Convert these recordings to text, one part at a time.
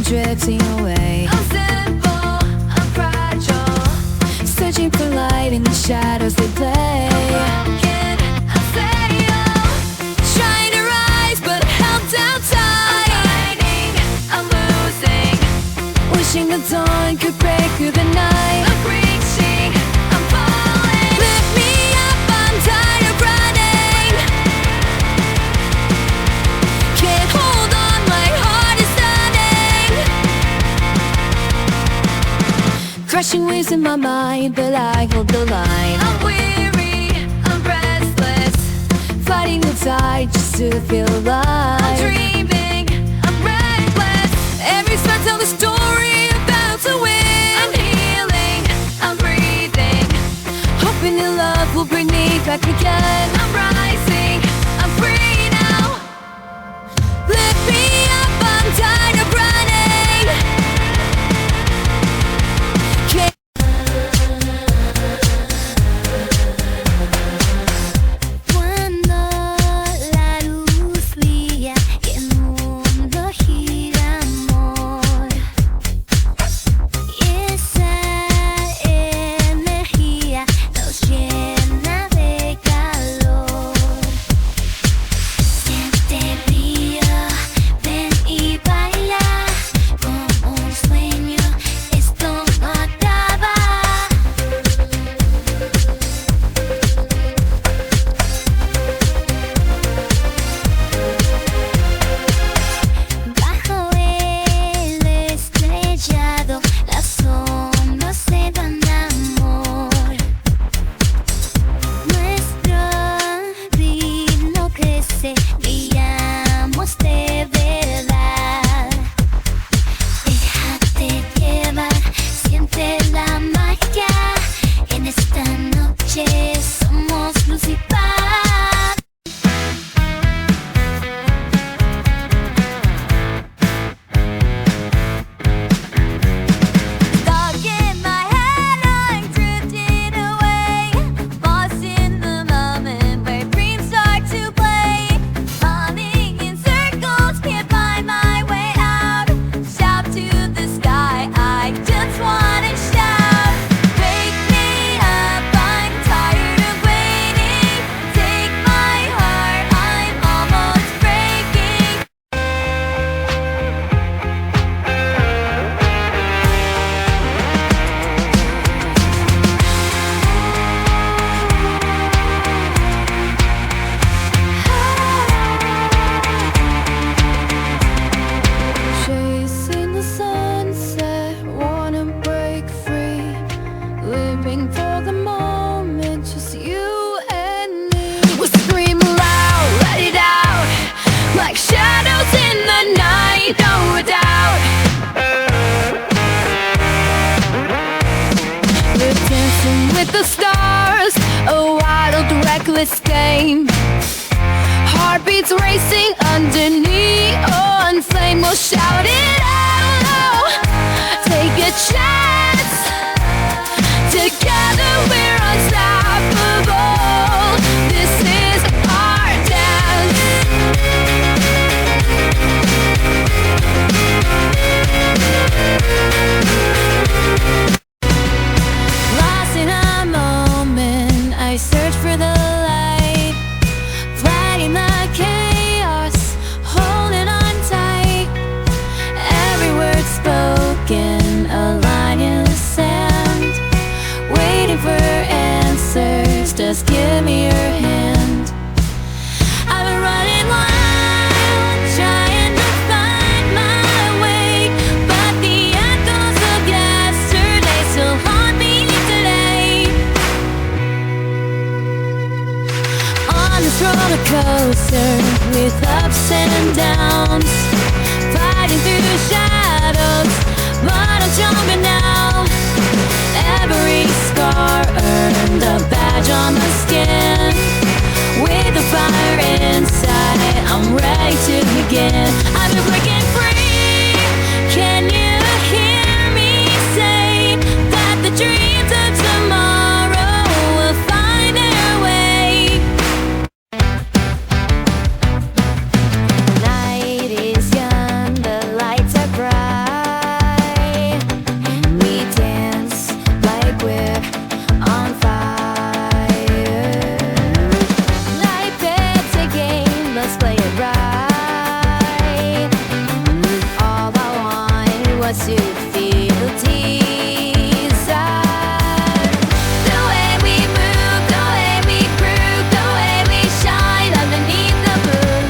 drifting away. I'm simple, I'm fragile, Searching for light in the shadows they play. broken, I'm fail, Trying to rise but held down tight. fighting, I'm losing, Wishing the dawn could break through the night. I'm reaching, I'm falling. Lift me up, I'm tired of running. Can't hold on, my heart is stunning. Crashing waves in my mind, but I hold the line. I'm weary, I'm restless, Fighting the tide just to feel I'm alive. dreaming, I'm reckless, Every start tells a story about to win. I'm healing, I'm breathing, Hoping that love will bring me back again. I'm rising, I'm free now. Lift me up, I'm tired of running. Can't Cuando la luz brilla y el mundo gira, amor, y esa energía nos llena de calor. Siente brillo, ven y baila como un sueño, esto no acaba. Bajo el estrellado, las sombras se van amor. Nuestro ritmo crece, brillamos de verdad. Déjate llevar, siente la magia. En esta noche somos luz y paz. Stuck in my head, I'm drifting away, lost in the moment where dreams start to play, running in circles, can't find my way out. Shout to the sky, I just wanna shout. Wake me up, I'm tired of waiting. Take my heart, I'm almost breaking. Chasing the sunset, wanna break free. Living for the moment, just you and me. We scream loud, let it out, like shadows in the night, no doubt. We're dancing with the stars, a wild, reckless game. Heartbeats racing under neon flame. We'll shout it out, take a chance. Together we're unstoppable. This is our dance. Lost in a moment, I search for the light, fighting the chaos, holding on tight. Every word spoken, a line in the sand, waiting for answers. Just give me your hand. I've been running wild, trying to find my way, but the echoes of yesterday still haunt me today. On this roller coaster with ups and downs, fighting through the shadows, but I'm stronger now. Every scar earned a badge on my skin. With the fire inside, I'm ready to begin. I've been breaking free. Can you hear me say that the dreams of tomorrow will find their way? Night is young, the lights are bright. us to feel desire. The way we move, the way we prove, the way we shine underneath the moon.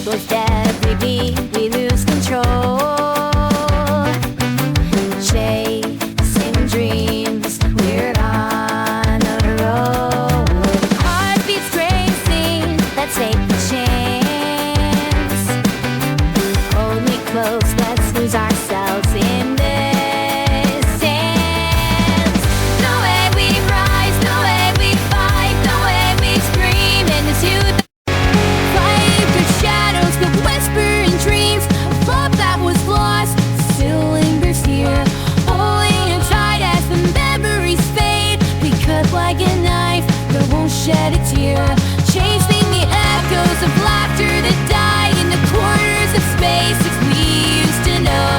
Both dead we beat, we lose control. Chasing dreams, we're on a roll. Heartbeats racing, let's take the chance. Hold me close, let's lose ourselves in this dance. The way we rise, the way we fight, the way we scream into the fight for shadows, but whispering dreams. A love that was lost still lingers here, holding it tight as the memories fade. We cut like a knife that won't shed a tear, chasing the echoes of laughter that die in the corners of spaces we used to know.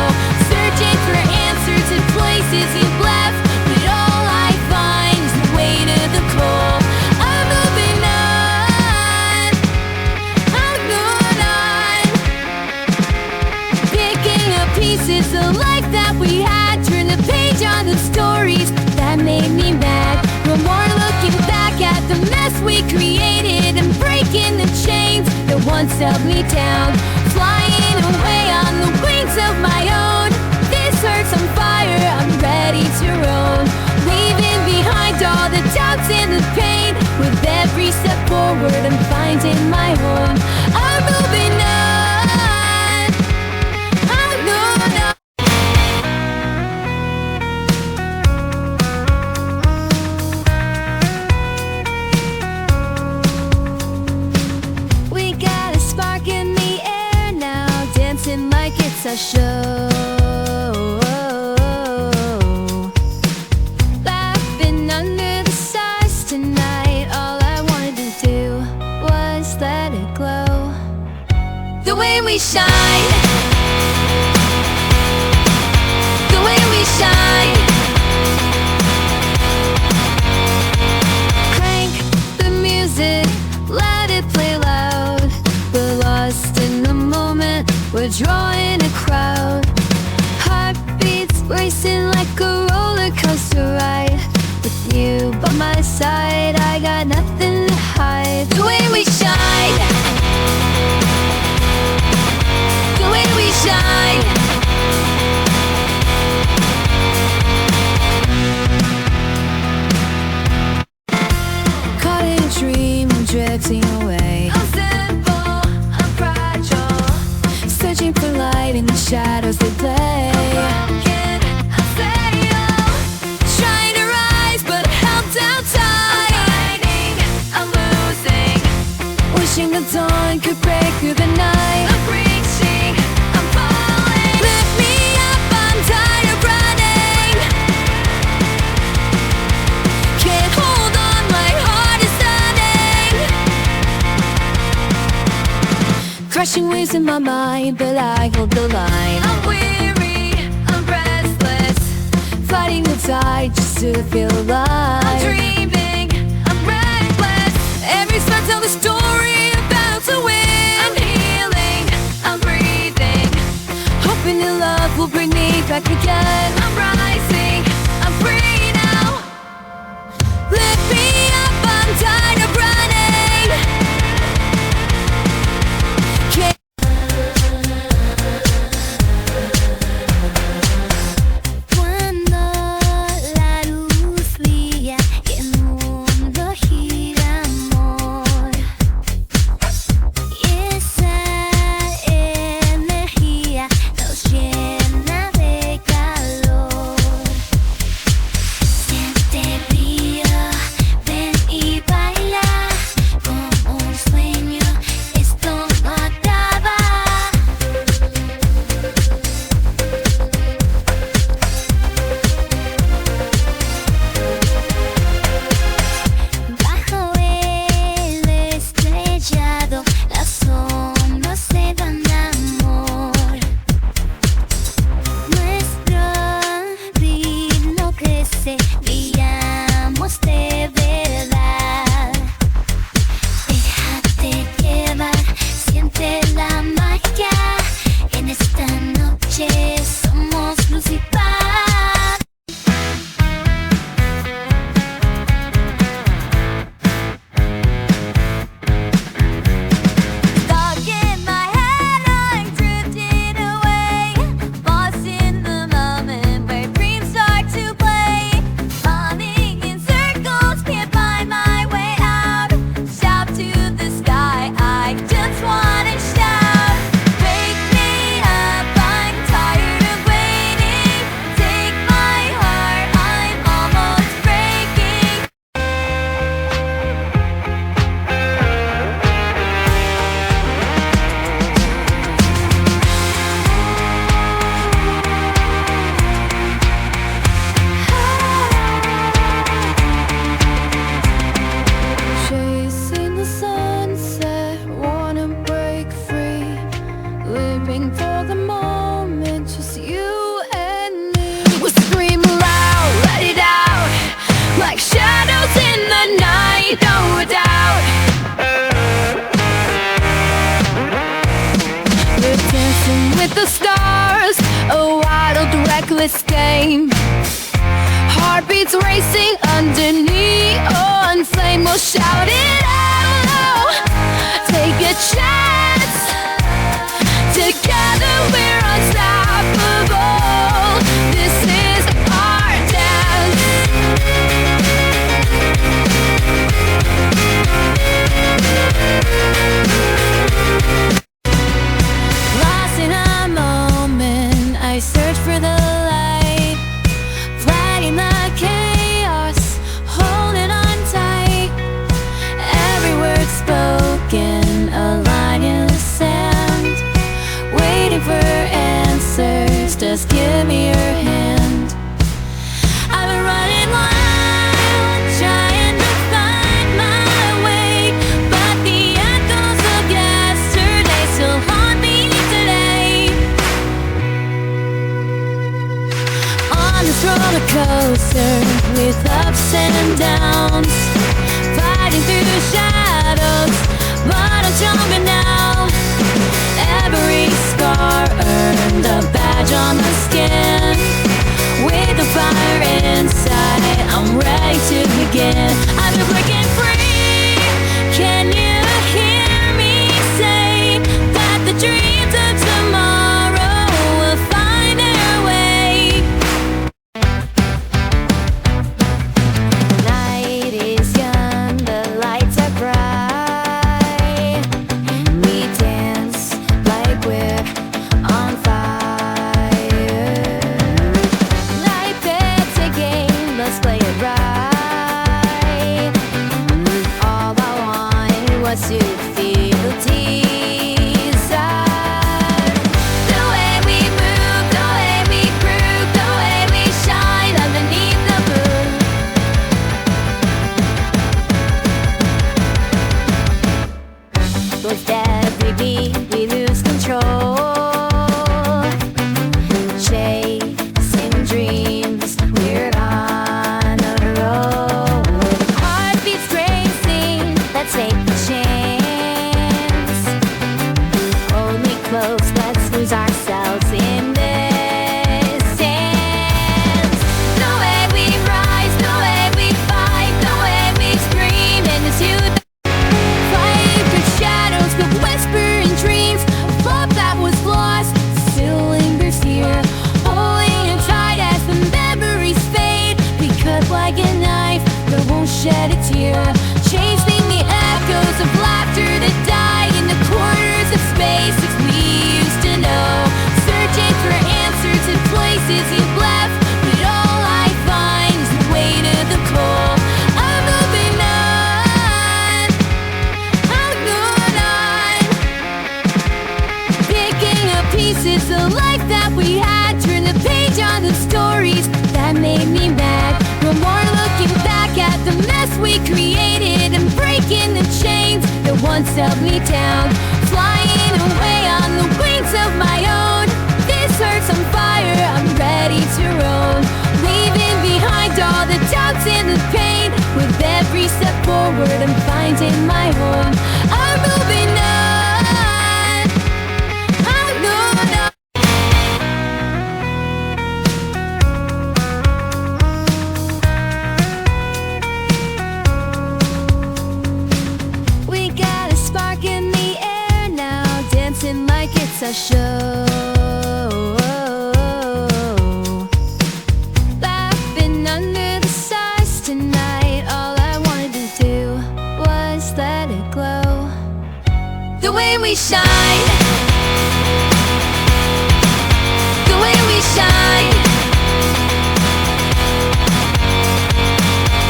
Searching for answers in places you've left, but all I find is the weight of the cold. I'm moving on, I'm going on, picking up pieces of life that we had. Turn the page on the stories that made me mad. No more looking back at the mess we created and breaking the chains that once held me down. Flying away on the wings of my own. This hurts on fire, I'm ready to roam. Leaving behind all the doubts and the pain. With every step forward, I'm finding my home. I'm moving on, I'm going on. We got a spark in the air now, dancing like it's a show. Laughing under the stars tonight. All I wanted to do was let it glow. The way we shine, the way we shine. Crank the music, let it play loud. We're lost in the moment, we're drawing a crowd. Heartbeats racing like a roller coaster ride. With you by my side, I got nothing to hide. The way we shine, the way we shine. Caught in a dream, I'm drifting away. I'm simple, I'm fragile, searching for light in the shadows they play. I'm broken, I'm fail, trying to rise but held down tight. I'm fighting, I'm losing, wishing the dawn could break through the night. I'm reaching, I'm falling. Lift me up, I'm tired of running. Can't hold on, my heart is stunning. Crushing waves in my mind, but I hold the line. I'm weary, I'm restless, fighting the tide just to feel alive. I'm dreaming, I'm reckless, every spell tells a story about to win. I'm healing, I'm breathing, hoping that love will bring me back again. I'm rising, I'm free now. Lift me up, I'm tired of running. Can't Cuando la luz brilla y el mundo gira, amor, y esa energía nos llena de calor. escape. Heartbeats racing under neon flame. We'll shout it out loud. Take a chance. Together we're unstoppable. This is our dance. Lost in a moment, I search for the light, fighting the chaos, holding on tight. Every word spoken, a line in the sand, waiting for answers. Just give me your hand. I've been running wild, trying to find my way, but the echoes of yesterday still haunt me today. On this roller coaster with ups and downs, fighting through the shadows, but I'm stronger now. Every scar earned a badge on my skin. With the fire inside, I'm ready to begin. I've been breaking free. Can you hear me say that the dreams of tomorrow will find their way? Night is young, the lights are bright. We dance like we're on fire. Life it's a game, let's play it right. All I wanted was to feel the desire. The way we move, the way we groove, the way we shine underneath the moon. With every beat we lose control, chasing dreams, we're on a roll. Heartbeats racing, let's take a chance. Hold me close, let's lose ourselves in this dance. The way we rise, the way we fight, the way we scream into the fight with shadows, the whispering dreams of love that was lost still lingers here, holding it tight as the memories fade. We cut like a knife that won't shed a tear, chasing the echoes of laughter that died in the corners of spaces we used to know, searching for answers in places you've left, but all I find is the weight of the cold. I'm moving on, I'm going on, picking up pieces of life that we had, turn the page on the stories that made me mad. No more looking back at the mess we created and breaking the chains that once held me down, flying away on the wings of my own. This heart's on fire, I'm ready to roam, leaving behind all the doubts and the pain. With every step forward, I'm finding my home. I'm moving on, I'm going on. We got a spark in the air now, dancing like it's a show. Laughing under the stars tonight, all I wanted to do was let it glow. The way we shine, the way we shine.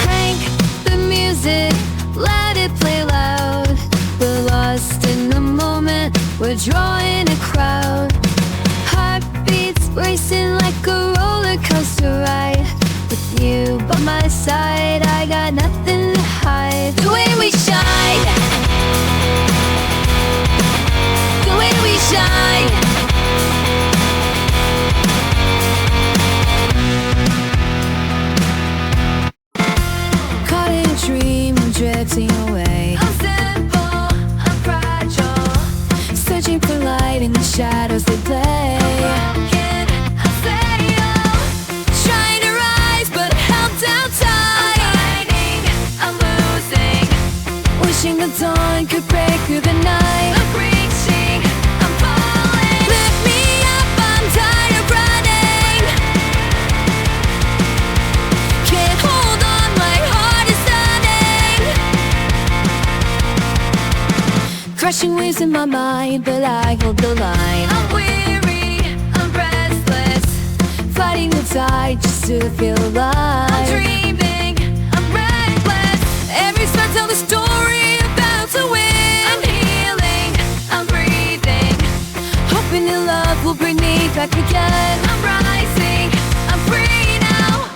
Crank the music, let it play loud. We're lost in the moment, we're drawing a crowd. Heartbeats racing like a roller coaster ride. With you by my side, I got nothing to hide. The way we shine, the way we shine. Caught in a dream, I'm drifting away. I'm simple, I'm fragile, searching for light in the shadows they play. Broken, I fail, dawn could break through the night. I'm reaching, I'm falling. Lift me up, I'm tired of running. Can't hold on, my heart is stunning. Crushing waves in my mind, but I hold the line. I'm weary, I'm restless. Fighting the tide just to feel alive. I'm dreaming, I'm reckless. Every star tells a story about to win. I'm healing, I'm breathing. Hoping that love will bring me back again. I'm rising, I'm free now.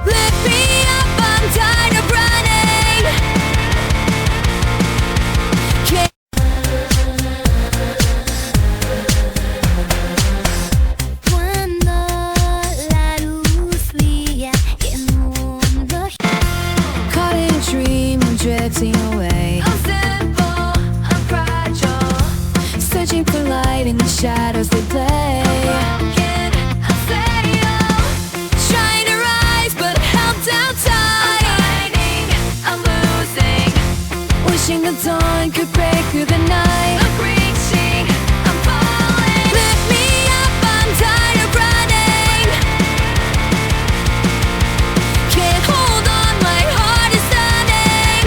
Lift me up, I'm tired of running. Can't Cuando la luz brilla y el mundo caught in a dream, I'm drifting away. I'm simple, I'm fragile. Searching for light in the shadows they play. Broken, I fail. Trying to rise, but held down tight. Fighting, I'm losing. Wishing the dawn could break through the night. I'm reaching, I'm falling. Lift me up, I'm tired of running. Can't hold on, my heart is stunning.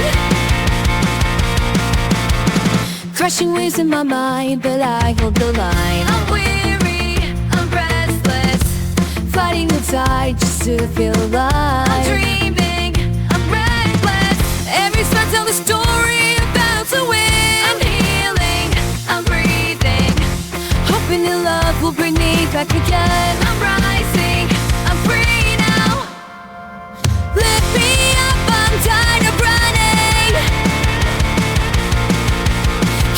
Crushing waves in my mind, but I hold the line. I'm weary, I'm restless. Fighting the tide just to feel I'm alive. dreaming, I'm reckless. Every star tells a story about to win. I'm healing, I'm breathing. Hoping that love will bring me back again. I'm rising, I'm free now. Lift me up, I'm tired of running.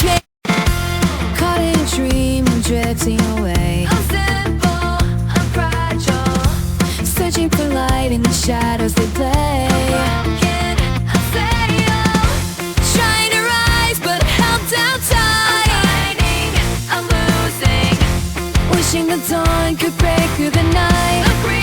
Can't caught in a dream, I'm drifting away. I'm simple, I'm fragile. Searching for light in the shadows they play. Broken, I fail. Trying to rise, but held down tight. Fighting, I'm losing. Wishing the dawn could break through the night. I'm free.